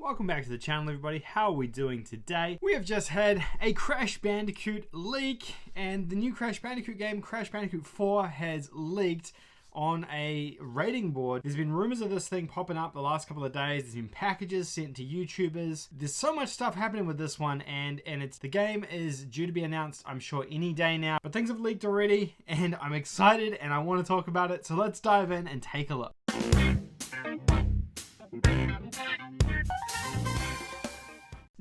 Welcome back to the channel, everybody. How are we doing today? We have just had a Crash Bandicoot leak, and the new Crash Bandicoot game, Crash Bandicoot 4, has leaked on a rating board. There's been rumors of this thing popping up the last couple of days. There's been packages sent to YouTubers. There's so much stuff happening with this one, and the game is due to be announced, I'm sure, any day now. But things have leaked already, and I'm excited, and I want to talk about it. So let's dive in and take a look.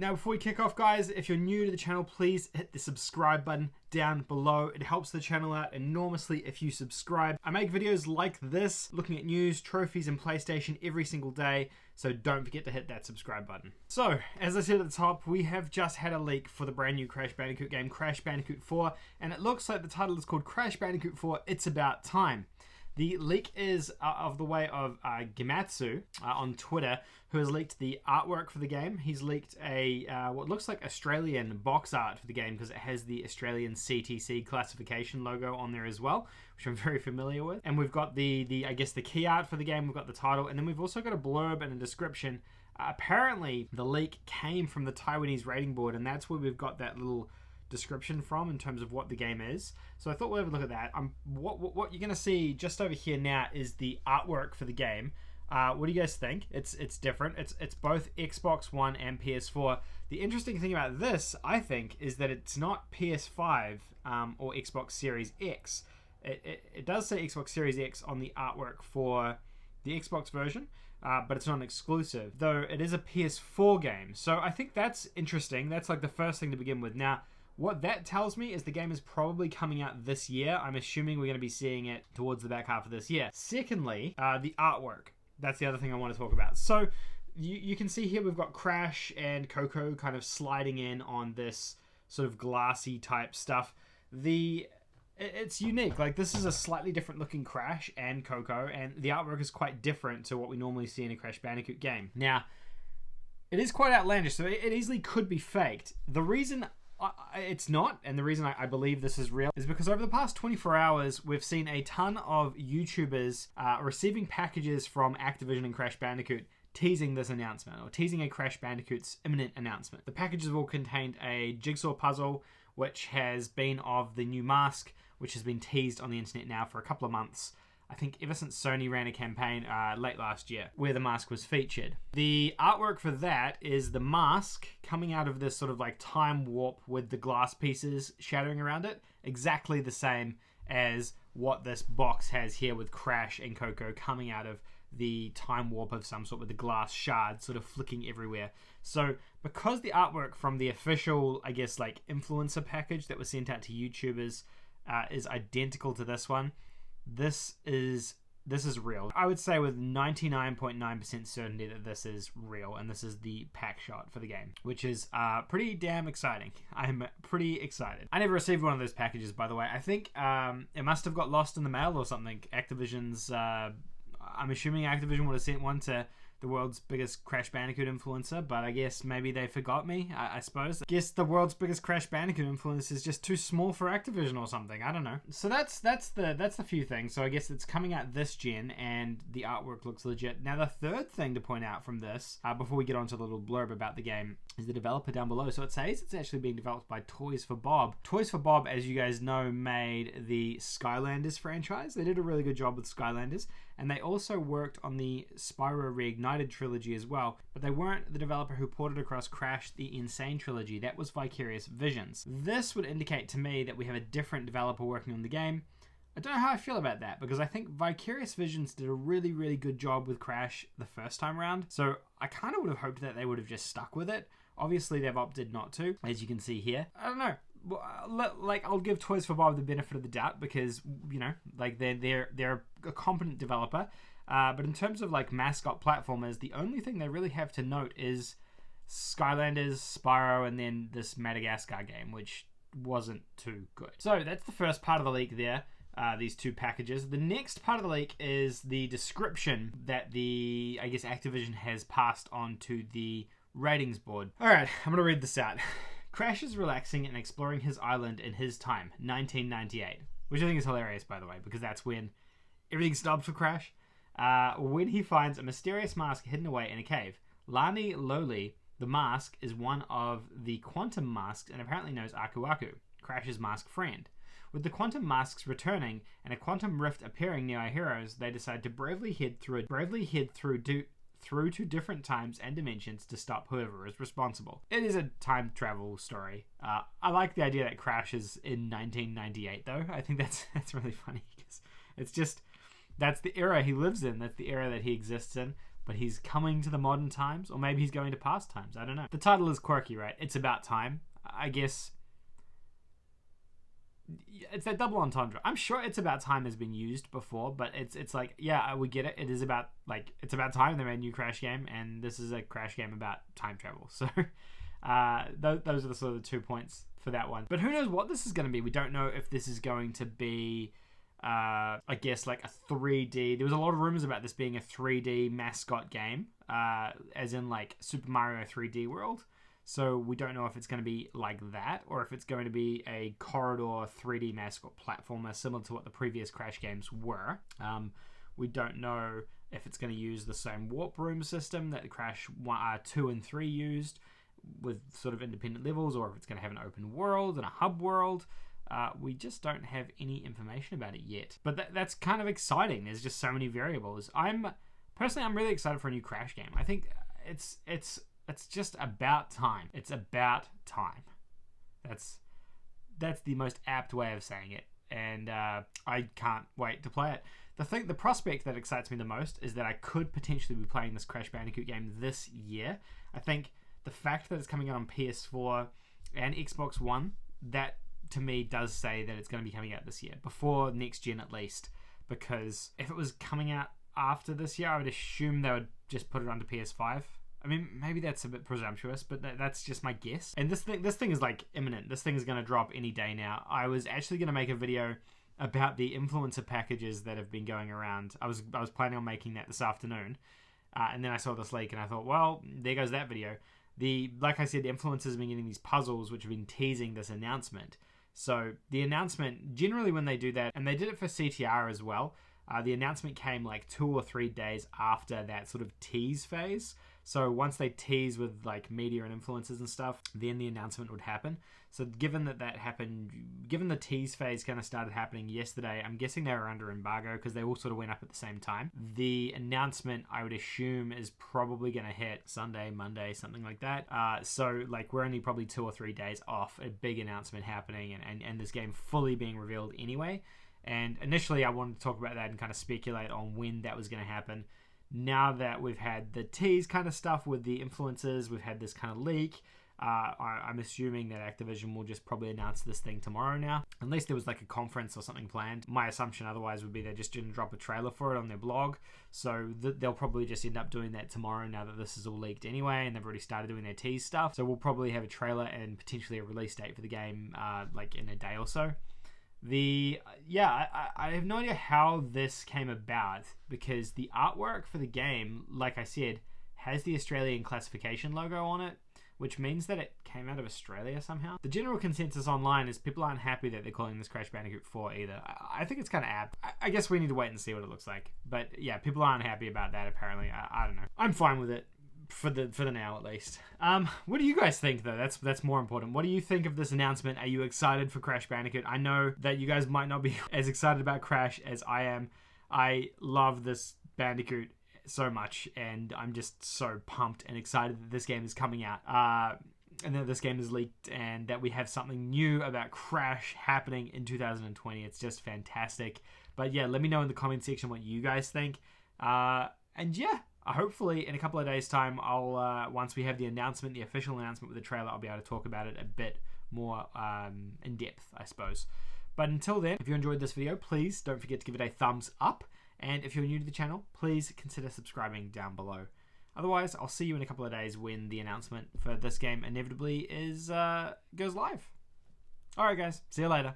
Now, before we kick off, guys, if you're new to the channel, please hit the subscribe button down below. It helps the channel out enormously if you subscribe. I make videos like this, looking at news, trophies, and PlayStation every single day, so don't forget to hit that subscribe button. So, as I said at the top, we have just had a leak for the brand new Crash Bandicoot game, Crash Bandicoot 4, and it looks like the title is called Crash Bandicoot 4, It's About Time. The leak is of the way of Gematsu on Twitter, who has leaked the artwork for the game. He's leaked a what looks like Australian box art for the game because it has the Australian CTC classification logo on there as well, which I'm very familiar with. And we've got the I guess the key art for the game. We've got the title, and then we've also got a blurb and a description. Apparently, the leak came from the Taiwanese rating board, and that's where we've got that little description from in terms of what the game is. So I thought we'll have a look at that. What you're going to see just over here now is the artwork for the game. What do you guys think? It's different. It's both Xbox One and PS4. The interesting thing about this, I think, is that it's not PS5 or Xbox Series X. It does say Xbox Series X on the artwork for the Xbox version, but it's not an exclusive, though it is a PS4 game. So I think that's interesting. That's like the first thing to begin with. Now, what that tells me is the game is probably coming out this year. I'm assuming we're going to be seeing it towards the back half of this year. Secondly, the artwork. That's the other thing I want to talk about. So you can see here we've got Crash and Coco kind of sliding in on this sort of glassy type stuff. It's unique. Like, this is a slightly different looking Crash and Coco, and the artwork is quite different to what we normally see in a Crash Bandicoot game. Now, it is quite outlandish, so it easily could be faked. The reason it's not, and the reason I believe this is real, is because over the past 24 hours, we've seen a ton of YouTubers receiving packages from Activision and Crash Bandicoot teasing this announcement, or teasing a Crash Bandicoot's imminent announcement. The packages all contained a jigsaw puzzle, which has been of the new mask, which has been teased on the internet now for a couple of months. I think ever since Sony ran a campaign late last year where the mask was featured. The artwork for that is the mask coming out of this sort of like time warp with the glass pieces shattering around it. Exactly the same as what this box has here with Crash and Coco coming out of the time warp of some sort with the glass shards sort of flicking everywhere. So because the artwork from the official, I guess, like influencer package that was sent out to YouTubers is identical to this one, this is real. I would say with 99.9% certainty that this is real, and this is the pack shot for the game, which is pretty damn exciting. I'm pretty excited. I never received one of those packages, by the way. I think it must have got lost in the mail or something. Activision's I'm assuming Activision would have sent one to the world's biggest Crash Bandicoot influencer, but I guess maybe they forgot me, I suppose. I guess the world's biggest Crash Bandicoot influencer is just too small for Activision or something. I don't know. So that's the few things. So I guess it's coming out this gen, and the artwork looks legit. Now, the third thing to point out from this, before we get on to the little blurb about the game, is the developer down below. So it says it's actually being developed by Toys for Bob. Toys for Bob, as you guys know, made the Skylanders franchise. They did a really good job with Skylanders, and they also worked on the Spyro Reignited trilogy as well, but they weren't the developer who ported across Crash the Insane trilogy. That was Vicarious Visions. This would indicate to me that we have a different developer working on the game. I don't know how I feel about that, because I think Vicarious Visions did a really, really good job with Crash the first time around, so I kind of would have hoped that they would have just stuck with it. Obviously, they've opted not to, as you can see here. I don't know. Like, I'll give Toys for Bob the benefit of the doubt because, you know, like they're a competent developer. But in terms of like mascot platformers, the only thing they really have to note is Skylanders, Spyro, and then this Madagascar game, which wasn't too good. So that's the first part of the leak there. These two packages. The next part of the leak is the description that I guess Activision has passed on to the ratings board. Alright, I'm gonna read this out. Crash is relaxing and exploring his island in his time, 1998. Which I think is hilarious, by the way, because that's when everything stopped for Crash. When he finds a mysterious mask hidden away in a cave. Lani Loli, the mask, is one of the quantum masks and apparently knows Aku Aku, Crash's mask friend. With the quantum masks returning and a quantum rift appearing near our heroes, they decide to bravely head through to different times and dimensions to stop whoever is responsible. It is a time travel story. I like the idea that Crash is in 1998 though. I think that's really funny because it's just, that's the era he lives in. That's the era that he exists in. But he's coming to the modern times, or maybe he's going to past times. I don't know. The title is quirky, right? It's about time. I guess it's that double entendre. I'm sure It's About Time has been used before, but it's like, yeah, we get it. It is about, like, it's about time. They made a new Crash game, and this is a Crash game about time travel. So those are the sort of the 2 points for that one. But who knows what this is going to be? We don't know if this is going to be, I guess, like a 3D. There was a lot of rumors about this being a 3D mascot game, as in like Super Mario 3D World. So we don't know if it's going to be like that, or if it's going to be a corridor 3D mascot platformer similar to what the previous Crash games were. We don't know if it's going to use the same warp room system that Crash 2 and 3 used, with sort of independent levels, or if it's going to have an open world and a hub world. We just don't have any information about it yet. But that's kind of exciting. There's just so many variables. I'm really excited for a new Crash game. I think it's just about time. It's about time. That's the most apt way of saying it. And I can't wait to play it. The prospect that excites me the most is that I could potentially be playing this Crash Bandicoot game this year. I think the fact that it's coming out on PS4 and Xbox One, that to me does say that it's going to be coming out this year, before next gen at least. Because if it was coming out after this year, I would assume they would just put it onto PS5. I mean, maybe that's a bit presumptuous, but that's just my guess. And this thing is like imminent. This thing is going to drop any day now. I was actually going to make a video about the influencer packages that have been going around. I was planning on making that this afternoon, and then I saw this leak, and I thought, well, there goes that video. Like I said, the influencers have been getting these puzzles which have been teasing this announcement. So the announcement, generally when they do that, and they did it for CTR as well, the announcement came like 2 or 3 days after that sort of tease phase. So once they tease with like media and influencers and stuff, then the announcement would happen. So given that happened, given the tease phase kind of started happening yesterday, I'm guessing they were under embargo because they all sort of went up at the same time. The announcement, I would assume, is probably going to hit Sunday, Monday, something like that. So like we're only probably 2 or 3 days off a big announcement happening and this game fully being revealed anyway. And initially I wanted to talk about that and kind of speculate on when that was going to happen. Now that we've had the tease kind of stuff with the influencers, we've had this kind of leak, I'm assuming that Activision will just probably announce this thing tomorrow now. Unless there was like a conference or something planned. My assumption otherwise would be they're just going to drop a trailer for it on their blog. So they'll probably just end up doing that tomorrow now that this is all leaked anyway, and they've already started doing their tease stuff. So we'll probably have a trailer and potentially a release date for the game like in a day or so. I have no idea how this came about, because the artwork for the game, like I said, has the Australian classification logo on it, which means that it came out of Australia somehow. The general consensus online is people aren't happy that they're calling this Crash Bandicoot 4 either. I think it's kind of apt. I guess we need to wait and see what it looks like. But yeah, people aren't happy about that apparently. I don't know. I'm fine with it. For the now at least. What do you guys think though? That's more important. What do you think of this announcement? Are you excited for Crash Bandicoot? I know that you guys might not be as excited about Crash as I am. I love this Bandicoot so much, and I'm just so pumped and excited that this game is coming out. And that this game is leaked, and that we have something new about Crash happening in 2020. It's just fantastic. But yeah, let me know in the comment section what you guys think. And yeah, hopefully in a couple of days time, I'll once we have the announcement, the official announcement with the trailer, I'll be able to talk about it a bit more in depth, I suppose. But until then, if you enjoyed this video, please don't forget to give it a thumbs up. And if you're new to the channel, please consider subscribing down below. Otherwise, I'll see you in a couple of days when the announcement for this game inevitably goes live. Alright guys, see you later.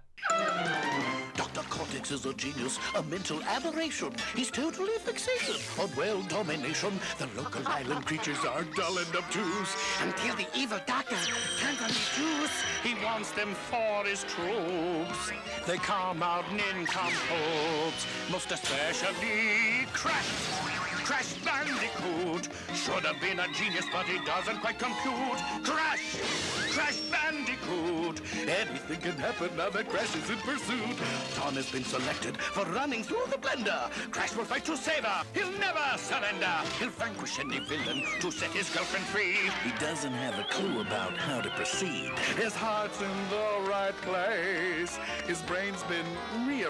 Dr. Cortex is a genius, a mental aberration. He's totally fixated on world domination. The local island creatures are dull and obtuse. Until the evil doctor turns on the juice. He wants them for his troops. They come out nincompoops, most especially Crash. Crash Bandicoot should have been a genius, but he doesn't quite compute. Crash! Crash Bandicoot! Anything can happen now that Crash is in pursuit. Tom has been selected for running through the blender. Crash will fight to save her. He'll never surrender. He'll vanquish any villain to set his girlfriend free. He doesn't have a clue about how to proceed. His heart's in the right place. His brain's been rearranged.